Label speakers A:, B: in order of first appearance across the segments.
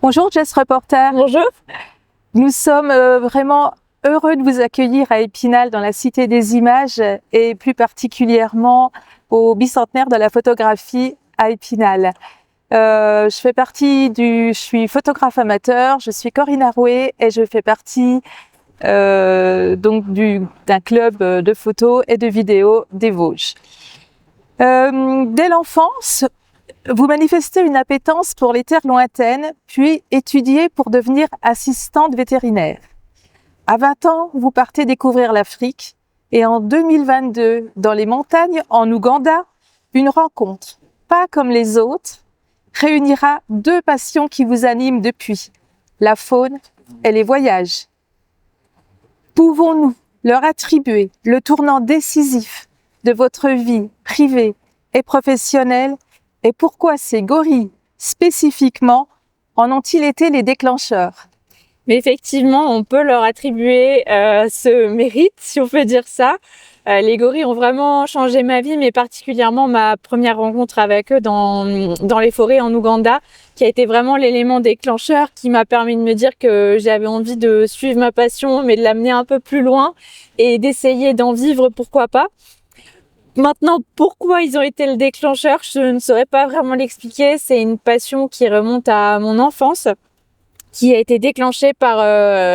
A: Bonjour Jess Reporter.
B: Bonjour.
A: Nous sommes vraiment heureux de vous accueillir à Épinal dans la Cité des Images et plus particulièrement au bicentenaire de la photographie à Épinal. Je suis photographe amateur, je suis Corinne Arouet et je fais partie d'un club de photos et de vidéos des Vosges. Dès l'enfance, vous manifestez une appétence pour les terres lointaines, puis étudiez pour devenir assistante vétérinaire. À 20 ans, vous partez découvrir l'Afrique et en 2022, dans les montagnes en Ouganda, une rencontre, pas comme les autres, réunira deux passions qui vous animent depuis, la faune et les voyages. Pouvons-nous leur attribuer le tournant décisif de votre vie privée et professionnelle et pourquoi ces gorilles, spécifiquement, en ont-ils été les déclencheurs?
B: Mais effectivement, on peut leur attribuer ce mérite, si on peut dire ça. Les gorilles ont vraiment changé ma vie, mais particulièrement ma première rencontre avec eux dans les forêts en Ouganda, qui a été vraiment l'élément déclencheur qui m'a permis de me dire que j'avais envie de suivre ma passion, mais de l'amener un peu plus loin et d'essayer d'en vivre, pourquoi pas. Maintenant, pourquoi ils ont été le déclencheur, je ne saurais pas vraiment l'expliquer. C'est une passion qui remonte à mon enfance, qui a été déclenchée par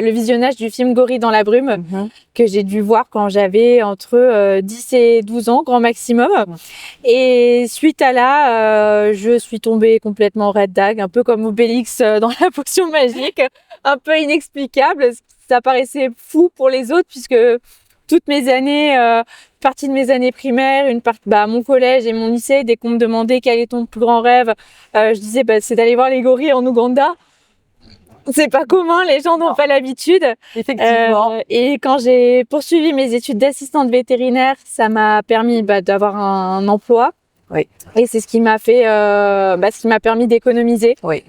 B: le visionnage du film Gorille dans la brume, que j'ai dû voir quand j'avais entre 10 et 12 ans, grand maximum. Et suite à là, je suis tombée complètement red dag, un peu comme Obélix dans la potion magique, un peu inexplicable. Ça paraissait fou pour les autres, puisque toutes mes années, partie de mes années primaires, mon collège et mon lycée, dès qu'on me demandait quel est ton plus grand rêve, je disais c'est d'aller voir les gorilles en Ouganda. C'est pas commun, les gens n'ont pas l'habitude.
A: Effectivement.
B: Et quand j'ai poursuivi mes études d'assistante vétérinaire, ça m'a permis d'avoir un emploi.
A: Oui.
B: Et c'est ce qui m'a fait, ce qui m'a permis d'économiser.
A: Oui.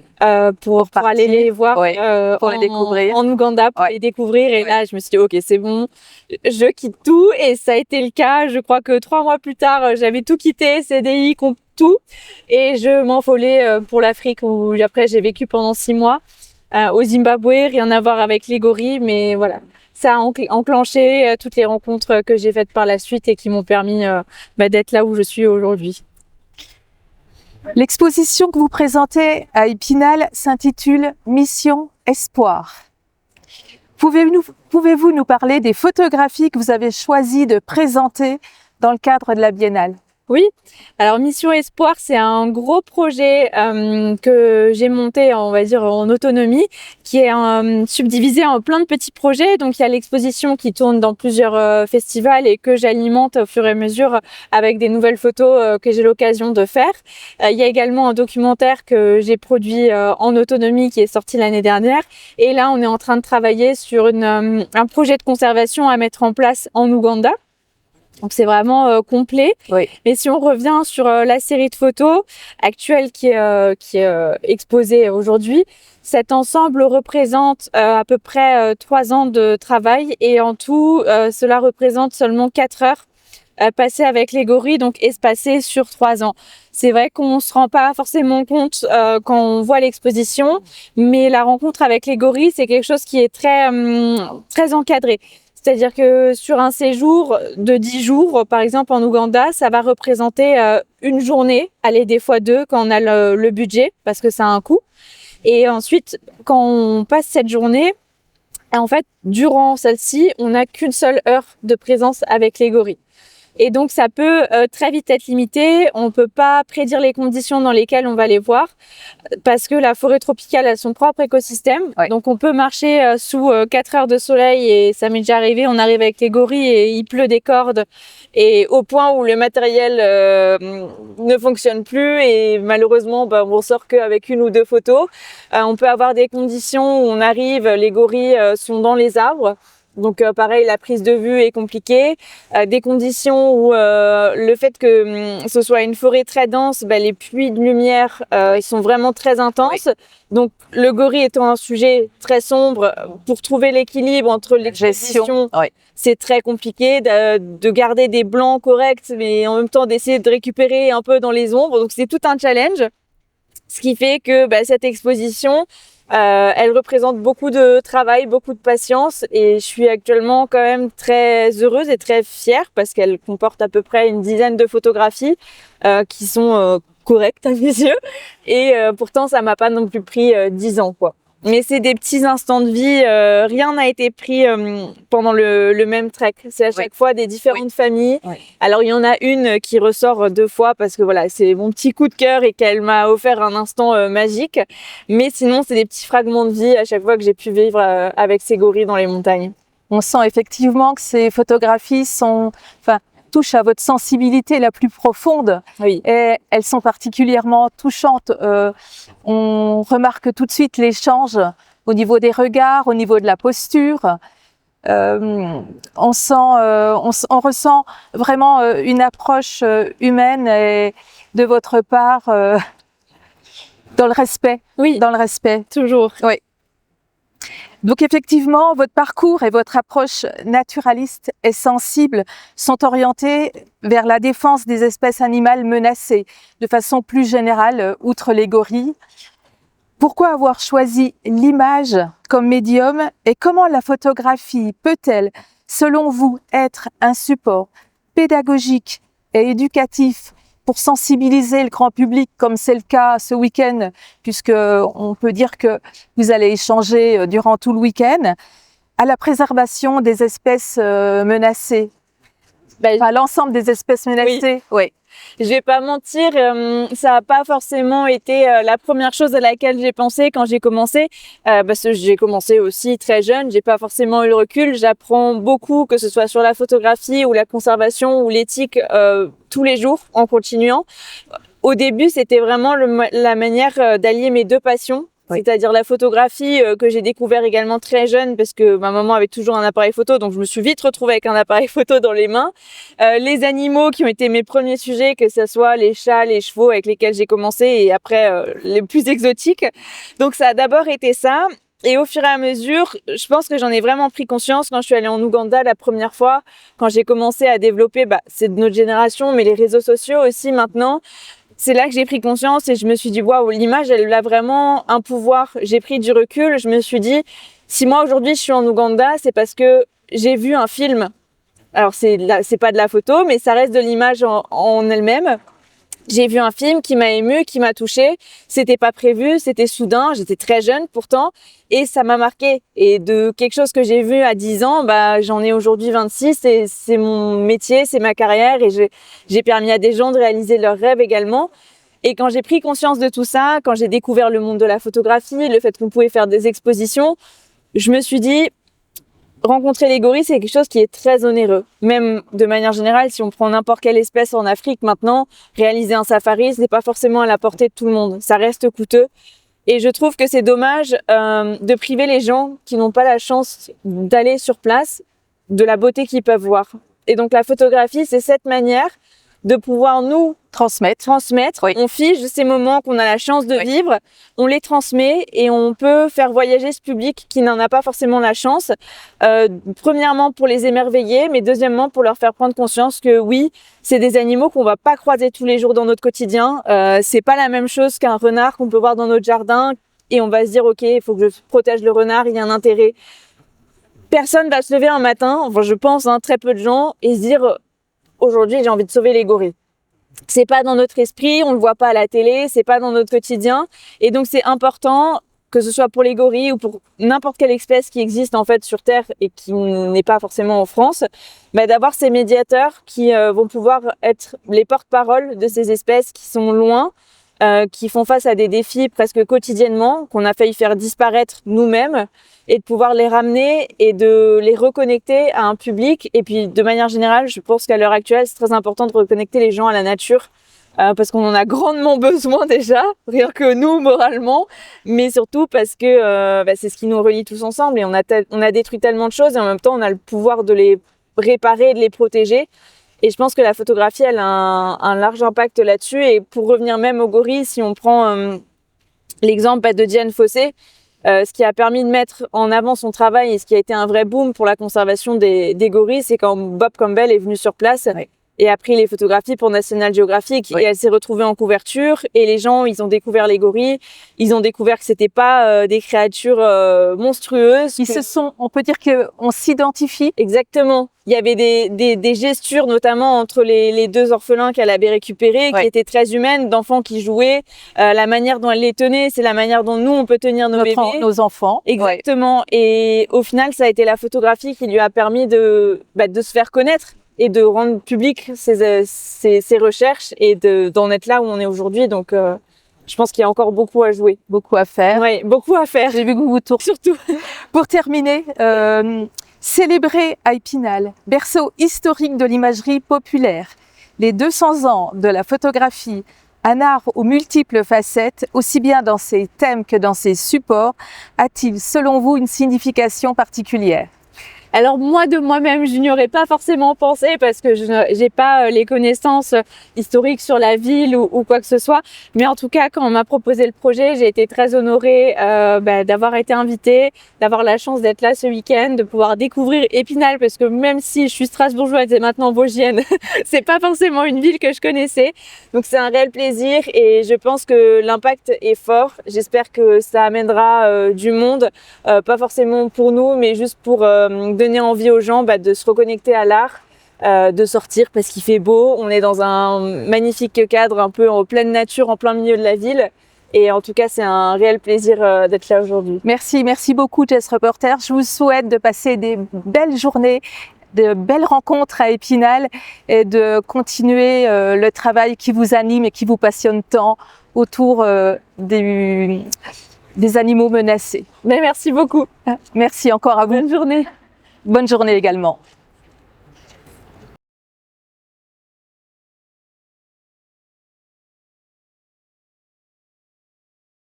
B: Pour aller les voir
A: pour les découvrir.
B: en Ouganda, pour les découvrir. Et là, je me suis dit, ok, c'est bon, je quitte tout. Et ça a été le cas. Je crois que 3 mois plus tard, j'avais tout quitté, CDI, tout. Et je m'envolais pour l'Afrique, où après, j'ai vécu pendant 6 mois au Zimbabwe. Rien à voir avec les gorilles, mais voilà. Ça a enclenché toutes les rencontres que j'ai faites par la suite et qui m'ont permis d'être là où je suis aujourd'hui.
A: L'exposition que vous présentez à Épinal s'intitule Mission Espoir. Pouvez-vous nous parler des photographies que vous avez choisi de présenter dans le cadre de la Biennale?
B: Oui, alors Mission Espoir, c'est un gros projet que j'ai monté, on va dire, en autonomie, qui est subdivisé en plein de petits projets. Donc il y a l'exposition qui tourne dans plusieurs festivals et que j'alimente au fur et à mesure avec des nouvelles photos que j'ai l'occasion de faire. Il y a également un documentaire que j'ai produit en autonomie qui est sorti l'année dernière. Et là, on est en train de travailler sur un projet de conservation à mettre en place en Ouganda. Donc c'est vraiment complet.
A: Oui.
B: Mais si on revient sur la série de photos actuelle qui est exposée aujourd'hui, cet ensemble représente à peu près 3 ans de travail et en tout, cela représente seulement 4 heures passées avec les gorilles, donc espacées sur 3 ans. C'est vrai qu'on se rend pas forcément compte quand on voit l'exposition, mais la rencontre avec les gorilles, c'est quelque chose qui est très encadré. C'est-à-dire que sur un séjour de 10 jours, par exemple en Ouganda, ça va représenter une journée, allez des fois 2 quand on a le budget, parce que ça a un coût. Et ensuite, quand on passe cette journée, en fait, durant celle-ci, on n'a qu'une seule heure de présence avec les gorilles. Et donc, ça peut très vite être limité. On peut pas prédire les conditions dans lesquelles on va les voir parce que la forêt tropicale a son propre écosystème.
A: Oui.
B: Donc, on peut marcher sous 4 heures de soleil et ça m'est déjà arrivé. On arrive avec les gorilles et il pleut des cordes et au point où le matériel ne fonctionne plus et malheureusement, on sort qu'avec 1 ou 2 photos. On peut avoir des conditions où on arrive, les gorilles sont dans les arbres. Donc pareil, la prise de vue est compliquée. Des conditions où le fait que ce soit une forêt très dense, les puits de lumière ils sont vraiment très intenses. Oui. Donc le gorille étant un sujet très sombre, pour trouver l'équilibre entre l'exposition, c'est très compliqué de garder des blancs corrects, mais en même temps d'essayer de récupérer un peu dans les ombres. Donc c'est tout un challenge. Ce qui fait que cette exposition, Elle représente beaucoup de travail, beaucoup de patience et je suis actuellement quand même très heureuse et très fière parce qu'elle comporte à peu près une dizaine de photographies qui sont correctes à mes yeux et pourtant ça m'a pas non plus pris 10 ans quoi. Mais c'est des petits instants de vie, rien n'a été pris pendant le même trek. C'est à chaque fois des différentes familles.
A: Oui.
B: Alors il y en a une qui ressort 2 fois parce que voilà, c'est mon petit coup de cœur et qu'elle m'a offert un instant magique. Mais sinon, c'est des petits fragments de vie à chaque fois que j'ai pu vivre avec ces gorilles dans les montagnes.
A: On sent effectivement que ces photographies touchent à votre sensibilité la plus profonde.
B: Oui.
A: Et elles sont particulièrement touchantes. On remarque tout de suite l'échange au niveau des regards, au niveau de la posture. On ressent vraiment une approche humaine et de votre part dans le respect.
B: Oui,
A: dans le respect.
B: toujours.
A: Oui. Donc effectivement, votre parcours et votre approche naturaliste et sensible sont orientés vers la défense des espèces animales menacées, de façon plus générale, outre les gorilles. Pourquoi avoir choisi l'image comme médium et comment la photographie peut-elle, selon vous, être un support pédagogique et éducatif pour sensibiliser le grand public, comme c'est le cas ce week-end, puisque on peut dire que vous allez échanger durant tout le week-end, à la préservation des espèces menacées, l'ensemble des espèces menacées.
B: Oui. Je vais pas mentir, ça n'a pas forcément été la première chose à laquelle j'ai pensé quand j'ai commencé, parce que j'ai commencé aussi très jeune, j'ai pas forcément eu le recul, j'apprends beaucoup, que ce soit sur la photographie ou la conservation ou l'éthique, tous les jours en continuant. Au début, c'était vraiment la manière d'allier mes 2 passions. Oui. C'est-à-dire la photographie que j'ai découvert également très jeune parce que ma maman avait toujours un appareil photo, donc je me suis vite retrouvée avec un appareil photo dans les mains. Les animaux qui ont été mes premiers sujets, que ce soit les chats, les chevaux avec lesquels j'ai commencé et après les plus exotiques. Donc ça a d'abord été ça. Et au fur et à mesure, je pense que j'en ai vraiment pris conscience quand je suis allée en Ouganda la première fois, quand j'ai commencé à développer, c'est de notre génération, mais les réseaux sociaux aussi maintenant. C'est là que j'ai pris conscience et je me suis dit, waouh, l'image, elle a vraiment un pouvoir. J'ai pris du recul. Je me suis dit, si moi aujourd'hui je suis en Ouganda, c'est parce que j'ai vu un film. Alors c'est pas de la photo, mais ça reste de l'image en elle-même. J'ai vu un film qui m'a émue, qui m'a touchée. C'était pas prévu, c'était soudain. J'étais très jeune pourtant et ça m'a marqué. Et de quelque chose que j'ai vu à 10 ans, j'en ai aujourd'hui 26 et c'est mon métier, c'est ma carrière et j'ai permis à des gens de réaliser leurs rêves également. Et quand j'ai pris conscience de tout ça, quand j'ai découvert le monde de la photographie, le fait qu'on pouvait faire des expositions, je me suis dit, rencontrer les gorilles, c'est quelque chose qui est très onéreux. Même de manière générale, si on prend n'importe quelle espèce en Afrique maintenant, réaliser un safari, ce n'est pas forcément à la portée de tout le monde. Ça reste coûteux. Et je trouve que c'est dommage de priver les gens qui n'ont pas la chance d'aller sur place de la beauté qu'ils peuvent voir. Et donc la photographie, c'est cette manière de pouvoir nous transmettre. Oui. On fige ces moments qu'on a la chance de vivre, on les transmet et on peut faire voyager ce public qui n'en a pas forcément la chance. Premièrement pour les émerveiller, mais deuxièmement pour leur faire prendre conscience que oui, c'est des animaux qu'on va pas croiser tous les jours dans notre quotidien. C'est pas la même chose qu'un renard qu'on peut voir dans notre jardin et on va se dire ok, il faut que je protège le renard, il y a un intérêt. Personne va se lever un matin, enfin je pense, très peu de gens, et se dire aujourd'hui j'ai envie de sauver les gorilles. C'est pas dans notre esprit, on le voit pas à la télé, c'est pas dans notre quotidien. Et donc c'est important, que ce soit pour les gorilles ou pour n'importe quelle espèce qui existe en fait sur Terre et qui n'est pas forcément en France, d'avoir ces médiateurs qui vont pouvoir être les porte-parole de ces espèces qui sont loin, qui font face à des défis presque quotidiennement, qu'on a failli faire disparaître nous-mêmes, et de pouvoir les ramener et de les reconnecter à un public. Et puis de manière générale, je pense qu'à l'heure actuelle, c'est très important de reconnecter les gens à la nature, parce qu'on en a grandement besoin déjà, rien que nous moralement, mais surtout parce que c'est ce qui nous relie tous ensemble et on a détruit tellement de choses et en même temps on a le pouvoir de les réparer et de les protéger. Et je pense que la photographie, elle a un large impact là-dessus. Et pour revenir même aux gorilles, si on prend l'exemple de Dian Fossey, ce qui a permis de mettre en avant son travail et ce qui a été un vrai boom pour la conservation des gorilles, c'est quand Bob Campbell est venu sur place. et a pris les photographies pour National Geographic.
A: Oui.
B: Et elle s'est retrouvée en couverture. Et les gens, ils ont découvert les gorilles. Ils ont découvert que c'était pas des créatures monstrueuses.
A: On peut dire qu'on s'identifie.
B: Exactement. Il y avait des gestures, notamment entre les deux orphelins qu'elle avait récupérés,
A: Ouais.
B: qui étaient très humaines, d'enfants qui jouaient. La manière dont elle les tenait, c'est la manière dont nous, on peut tenir nos bébés.
A: Nos enfants.
B: Exactement. Ouais. Et au final, ça a été la photographie qui lui a permis de se faire connaître et de rendre public ses recherches et d'en être là où on est aujourd'hui. Donc, je pense qu'il y a encore beaucoup à jouer.
A: Beaucoup à faire.
B: Oui, beaucoup à faire.
A: J'ai vu que vous tournez.
B: Surtout.
A: Pour terminer, célébrer à Épinal, berceau historique de l'imagerie populaire, les 200 ans de la photographie, un art aux multiples facettes, aussi bien dans ses thèmes que dans ses supports, a-t-il, selon vous, une signification particulière ?
B: Alors moi, de moi-même, je n'y aurais pas forcément pensé parce que je n'ai pas les connaissances historiques sur la ville ou quoi que ce soit. Mais en tout cas, quand on m'a proposé le projet, j'ai été très honorée d'avoir été invitée, d'avoir la chance d'être là ce week-end, de pouvoir découvrir Épinal parce que même si je suis strasbourgeoise et maintenant vosgienne, c'est pas forcément une ville que je connaissais. Donc c'est un réel plaisir et je pense que l'impact est fort. J'espère que ça amènera du monde, pas forcément pour nous, mais juste pour donner envie aux gens de se reconnecter à l'art, de sortir parce qu'il fait beau. On est dans un magnifique cadre un peu en pleine nature, en plein milieu de la ville. Et en tout cas, c'est un réel plaisir d'être là aujourd'hui.
A: Merci beaucoup Jess Reporter. Je vous souhaite de passer des belles journées, de belles rencontres à Épinal et de continuer le travail qui vous anime et qui vous passionne tant autour des animaux menacés.
B: Mais merci beaucoup.
A: Merci encore à vous.
B: Bonne journée.
A: Bonne journée également.